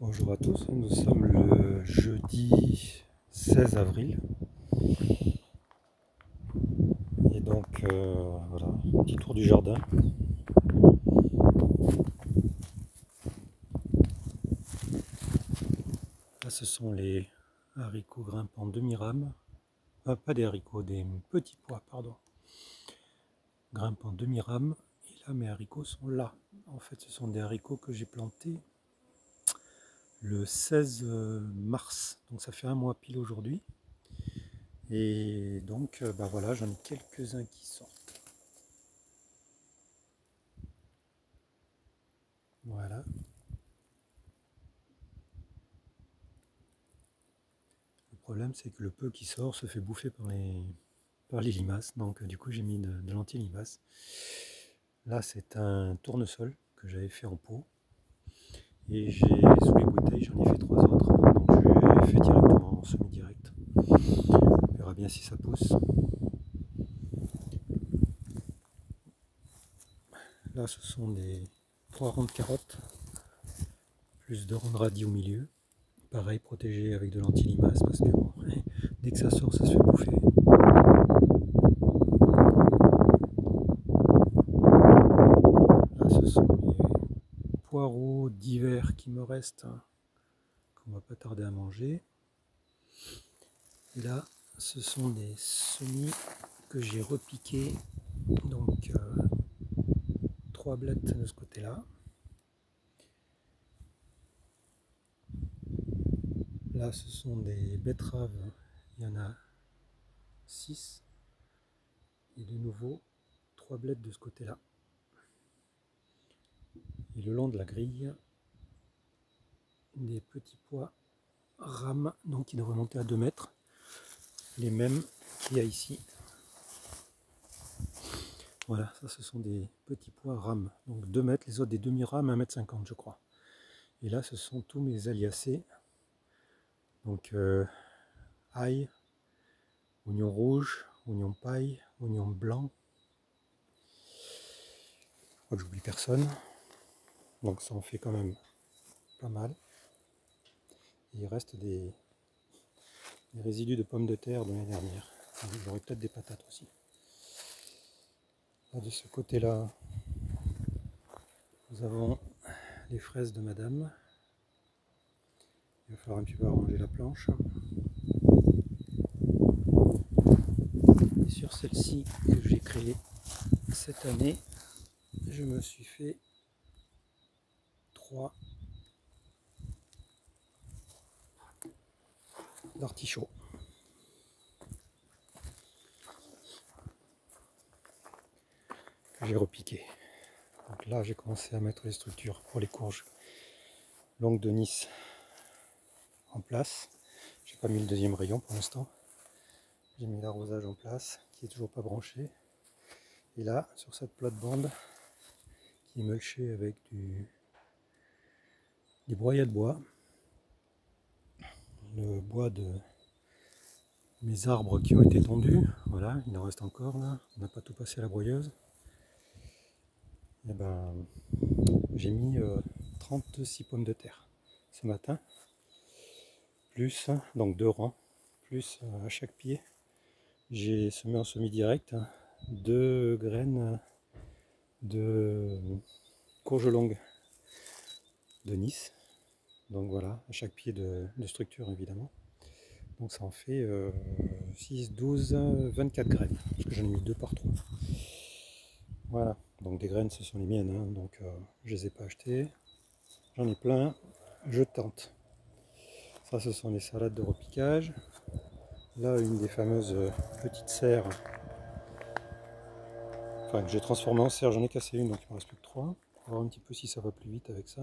Bonjour à tous, nous sommes le jeudi 16 avril et donc voilà, petit tour du jardin. Là ce sont les haricots grimpants demi-rame, pas des haricots, des petits pois, pardon, grimpants demi-rame. Et là mes haricots sont là. En fait ce sont des haricots que j'ai plantés le 16 mars, donc ça fait un mois pile aujourd'hui. Et donc bah voilà, j'en ai quelques-uns qui sortent. Voilà. Le problème c'est que le peu qui sort se fait bouffer par les limaces, donc du coup j'ai mis de l'anti-limace. Là c'est un tournesol que j'avais fait en pot et j'ai sous les bouteilles j'en ai fait 3 autres, donc je l'ai fait directement en semi-direct. On verra bien si ça pousse. Là ce sont des 3 rangs de carottes plus 2 rangs de radis au milieu, pareil protégé avec de l'anti-limace parce que bon, dès que ça sort ça se fait bouffer. Là ce sont les poireaux d'hiver qui me restent, qu'on va pas tarder à manger. Et là ce sont des semis que j'ai repiqués, donc 3 blettes de ce côté là. Là ce sont des betteraves, il y en a 6 et de nouveau 3 blettes de ce côté là. Et le long de la grille des petits pois rames, donc qui devraient monter à 2 mètres, les mêmes qu'il y a ici. Voilà, ça ce sont des petits pois rames, donc 2 mètres, les autres des demi-rames 1,50 m je crois. Et là ce sont tous mes aliacés, donc ail, oignon rouge, oignon paille, oignon blanc. Je crois que j'oublie personne, donc ça en fait quand même pas mal. Et il reste des résidus de pommes de terre de l'année dernière. J'aurai peut-être des patates aussi. Là, de ce côté-là, nous avons les fraises de madame. Il va falloir un petit peu arranger la planche. Et sur celle-ci que j'ai créée cette année, je me suis fait 3 d'artichauts. Que j'ai repiqué. Donc là j'ai commencé à mettre les structures pour les courges longues de Nice en place. J'ai pas mis le deuxième rayon pour l'instant. J'ai mis l'arrosage en place qui est toujours pas branché. Et là sur cette plate-bande qui est mulchée avec des broyats de bois, le bois de mes arbres qui ont été tondus, voilà, il en reste encore là, on n'a pas tout passé à la broyeuse. Et ben j'ai mis 36 pommes de terre ce matin, plus donc 2 rangs, plus à chaque pied j'ai semé en semi-direct 2 graines de courge longue de Nice, donc voilà, à chaque pied de structure évidemment. Donc ça en fait 6, 12, 24 graines, parce que j'en ai mis 2 par 3. Voilà, donc des graines ce sont les miennes, hein, donc je les ai pas achetées. J'en ai plein, je tente. Ça ce sont les salades de repiquage. Là une des fameuses petites serres, enfin que j'ai transformée en serre, j'en ai cassé une donc il me reste plus que 3. On va voir un petit peu si ça va plus vite avec ça.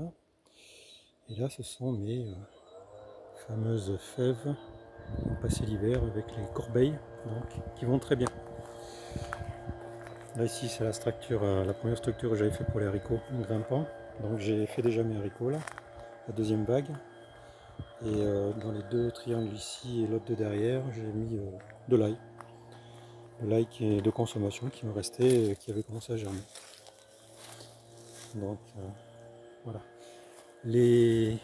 Et là ce sont mes fameuses fèves passées l'hiver avec les corbeilles, donc qui vont très bien. Là ici c'est la structure, la première structure que j'avais fait pour les haricots grimpants. Donc j'ai fait déjà mes haricots là, la deuxième vague. Et dans les 2 triangles ici et l'autre de derrière, j'ai mis de l'ail. De l'ail qui est de consommation qui me restait et qui avait commencé à germer. Donc voilà. Les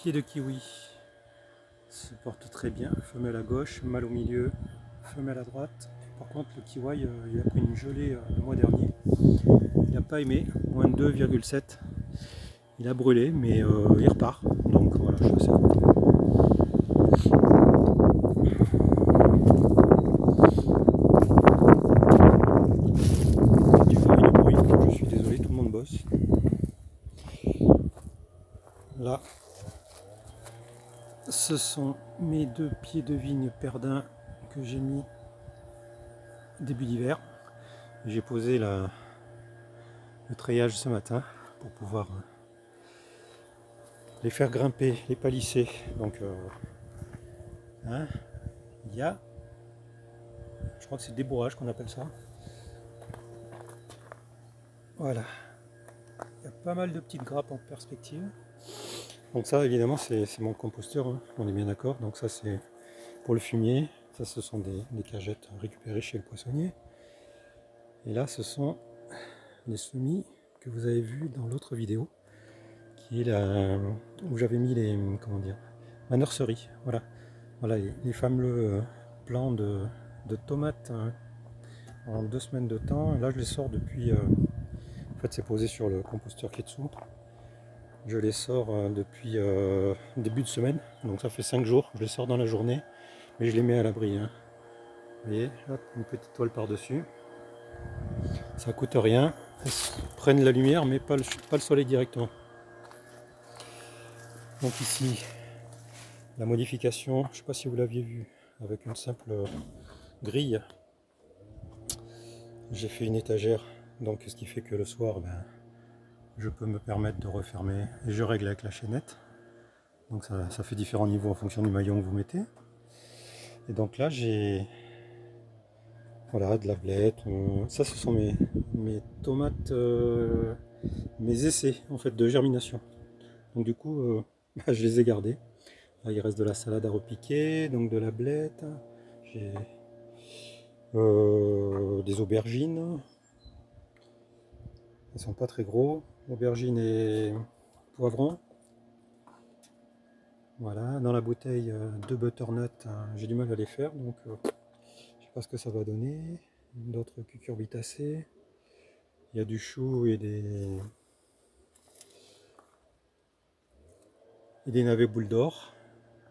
pieds de kiwi se portent très bien, femelle à gauche, mâle au milieu, femelle à droite. Par contre le kiwi il a pris une gelée le mois dernier, il n'a pas aimé, moins 2,7, il a brûlé mais il repart, donc voilà, je sais. Du farine de bruit, je suis désolé, tout le monde bosse. Là, ce sont mes 2 pieds de vigne perdin que j'ai mis début d'hiver. J'ai posé le treillage ce matin pour pouvoir les faire grimper, les palisser. Donc, hein, il y a, je crois que c'est le débourrage qu'on appelle ça. Voilà, il y a pas mal de petites grappes en perspective. Donc ça évidemment c'est mon composteur, hein, on est bien d'accord. Donc ça c'est pour le fumier, ça ce sont des cagettes récupérées chez le poissonnier. Et là ce sont les semis que vous avez vus dans l'autre vidéo, qui est là où j'avais mis les, comment dire, ma nurserie. Voilà, voilà les fameux plants de tomates hein, en 2 semaines de temps. Là je les sors depuis, en fait c'est posé sur le composteur Ketsu. Je les sors depuis début de semaine, donc ça fait 5 jours, je les sors dans la journée, mais je les mets à l'abri. Hein. Vous voyez, hop, une petite toile par-dessus, ça coûte rien, elles prennent la lumière mais pas le soleil directement. Donc ici, la modification, je ne sais pas si vous l'aviez vu, avec une simple grille, j'ai fait une étagère, donc ce qui fait que le soir, je peux me permettre de refermer et je règle avec la chaînette. Donc ça fait différents niveaux en fonction du maillon que vous mettez. Et donc là j'ai voilà, de la blette. Ça ce sont mes tomates, mes essais en fait de germination. Donc du coup je les ai gardés. Là il reste de la salade à repiquer, donc de la blette. J'ai des aubergines. Ils sont pas très gros. Aubergines et poivrons. Voilà, dans la bouteille de butternut, j'ai du mal à les faire, donc je sais pas ce que ça va donner. D'autres cucurbitacées. Il y a du chou et des navets boules d'or.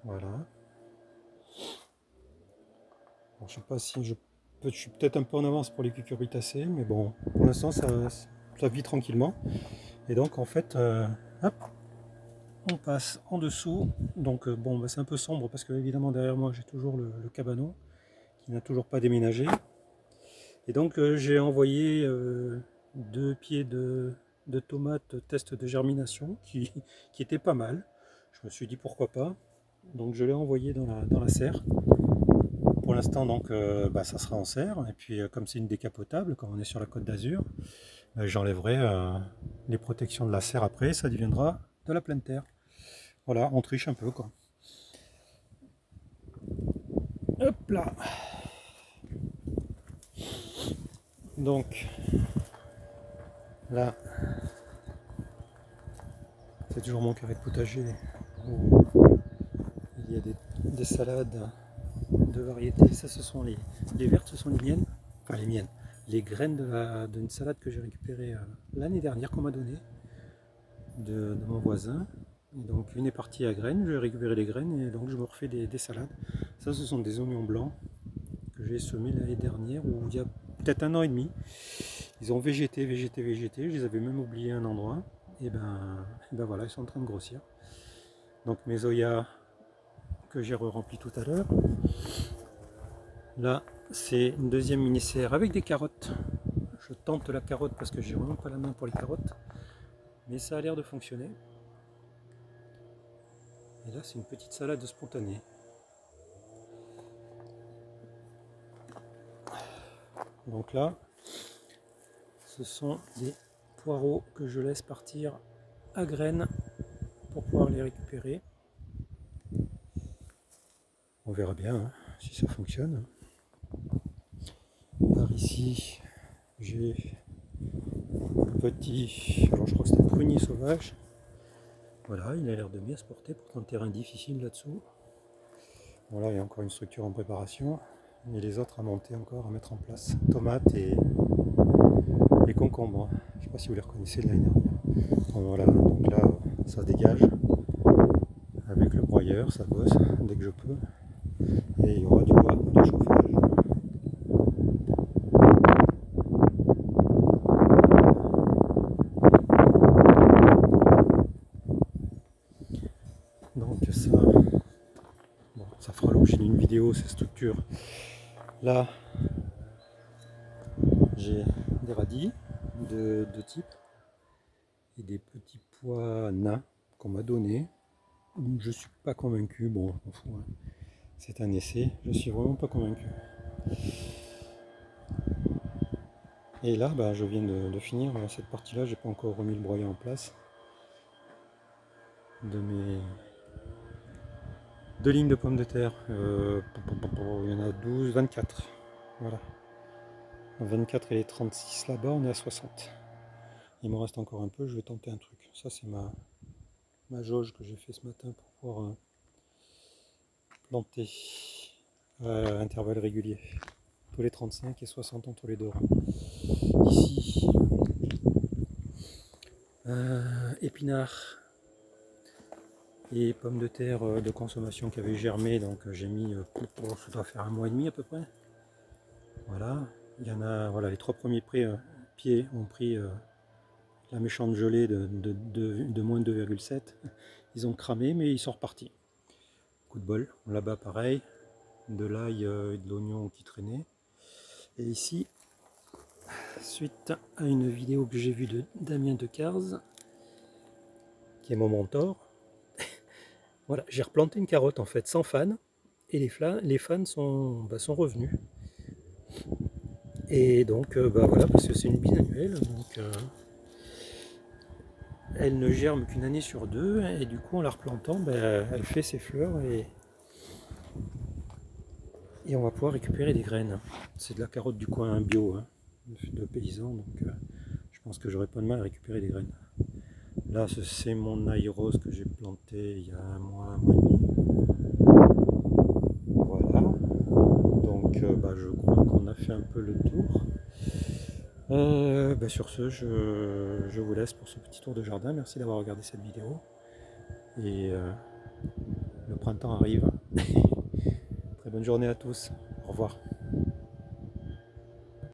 Voilà. Bon, je sais pas si je suis peut-être un peu en avance pour les cucurbitacées, mais bon, pour l'instant ça vit tranquillement. Et donc en fait, hop, on passe en dessous. Donc bon, c'est un peu sombre parce que évidemment derrière moi j'ai toujours le cabanon qui n'a toujours pas déménagé. Et donc j'ai envoyé 2 pieds de tomates test de germination qui étaient pas mal. Je me suis dit pourquoi pas. Donc je l'ai envoyé dans la serre. Pour l'instant donc ça sera en serre. Et puis comme c'est une décapotable, comme on est sur la Côte d'Azur, j'enlèverai les protections de la serre après, ça deviendra de la pleine terre. Voilà, on triche un peu quoi. Hop là. Donc là, c'est toujours mon carré de potager où il y a des salades de variété. Ça, ce sont les vertes, ce sont les miennes, enfin les miennes, les graines d'une salade que j'ai récupérée l'année dernière qu'on m'a donnée de mon voisin. Et donc une est partie à graines, j'ai récupéré les graines et donc je me refais des salades. Ça, ce sont des oignons blancs que j'ai semés l'année dernière, ou il y a peut-être 1 an et demi. Ils ont végété, je les avais même oubliés à un endroit. Et ben voilà, ils sont en train de grossir. Donc mes zoyas que j'ai remplis tout à l'heure. Là, c'est une deuxième mini-serre avec des carottes. Je tente la carotte parce que j'ai vraiment pas la main pour les carottes. Mais ça a l'air de fonctionner. Et là, c'est une petite salade spontanée. Donc là, ce sont des poireaux que je laisse partir à graines pour pouvoir les récupérer. On verra bien hein, si ça fonctionne. Par ici, j'ai un petit, alors je crois que c'est un prunier sauvage. Voilà, il a l'air de bien se porter, pourtant le terrain difficile là-dessous. Voilà, il y a encore une structure en préparation. Et les autres à monter encore, à mettre en place. Tomates et concombres. Je ne sais pas si vous les reconnaissez de l'année dernière. Bon, voilà, donc là, ça se dégage. Avec le broyeur, ça bosse dès que je peux. Et il y aura du bois de chauffage. Donc ça, bon, ça fera l'objet d'une vidéo, ces structures. Là, j'ai des radis de type et des petits pois nains qu'on m'a donné. Je suis pas convaincu, bon, on fout, hein. C'est un essai, je suis vraiment pas convaincu. Et là, bah, je viens de finir cette partie-là, j'ai pas encore remis le broyeur en place. De mes 2 lignes de pommes de terre, il y en a 12, 24. Voilà. 24 et les 36 là-bas, on est à 60. Il me reste encore un peu, je vais tenter un truc. Ça, c'est ma jauge que j'ai fait ce matin pour pouvoir planter à intervalles réguliers. Tous les 35 et 60 entre les deux rangs. Ici, épinards et pommes de terre de consommation qui avaient germé, donc j'ai mis, ça doit faire 1 mois et demi à peu près. Voilà, il y en a, voilà, les 3 premiers pieds ont pris la méchante gelée de moins 2,7. Ils ont cramé, mais ils sont repartis. Coup de bol. Là-bas, pareil, de l'ail et de l'oignon qui traînaient. Et ici, suite à une vidéo que j'ai vue de Damien Decars, qui est mon mentor, voilà, j'ai replanté une carotte en fait sans fan, et les fans sont revenus. Et donc, voilà, parce que c'est une bisannuelle, donc elle ne germe qu'une année sur 2, et du coup en la replantant, elle fait ses fleurs et on va pouvoir récupérer des graines. C'est de la carotte du coin bio, hein, de paysan, donc je pense que j'aurai pas de mal à récupérer des graines. Là, c'est mon ail rose que j'ai planté il y a un mois et demi. Voilà, donc je crois qu'on a fait un peu le tour. Sur ce, je vous laisse pour ce petit tour de jardin. Merci d'avoir regardé cette vidéo. Et le printemps arrive. Très bonne journée à tous. Au revoir.